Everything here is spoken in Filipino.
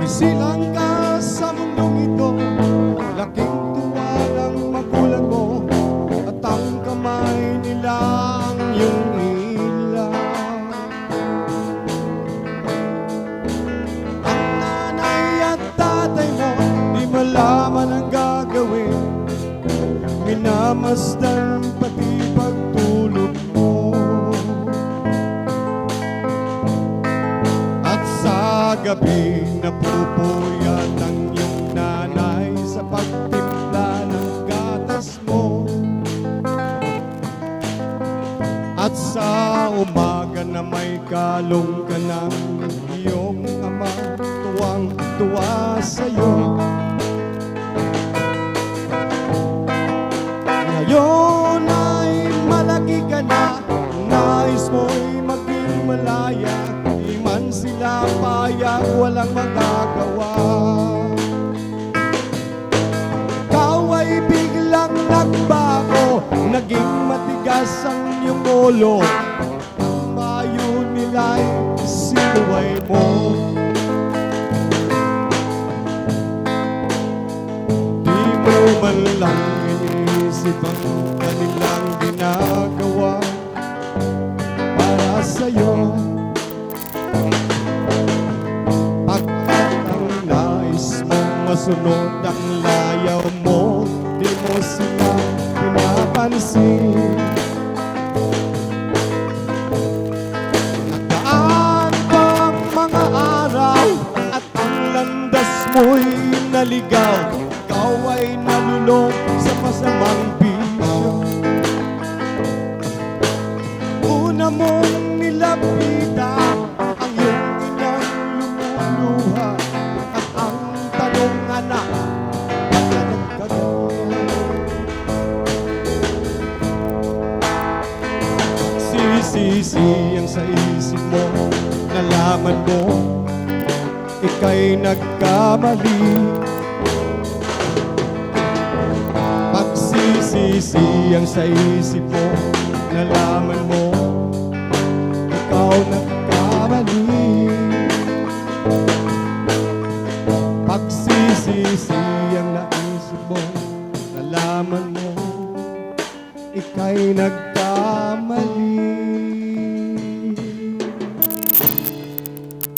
Isilang ka sa mundong ito, laking tuwa ng magulang mo, at ang kamay nila ang iyong ilaw. Ang nanay at tatay mo, di malaman ang gagawin, minamasdan pati pagtulog mo. At sa gabi napupuyat ang iyong nanay sa pagtimpla ng gatas mo. At sa umaga na may kalong ka ng iyong ama, tuwang-tuwa sa'yo. Ngayon ay malaki ka na, nais mo'y maging malaya, di man sila payag, walang magagawa. Ikaw ay biglang nagbago, naging matigas ang iyong ulo, ang bayo nila'y sinuway mo. Di mo man lang inisip ang kanilang ginagawa para sa'yo. Pagkat ang nais mong masunod ang layaw mo, di mo sila pinapansin. Nagdaan pa ang mga araw at ang landas mo'y naligaw, ikaw ay nalulong sa masamang bisyo. Una mong nilapitan ang iyong inang lumuluha, at ang tanong, anak, bakit nagkaganyan? Sisiyang sa isip mo, nalaman mo ika'y nagkamali. Pagsisiyang sa isip mo, nalaman mo ikaw nagkamali. Pagsisiyang naisip mo, nalaman mo ika'y nagkamali.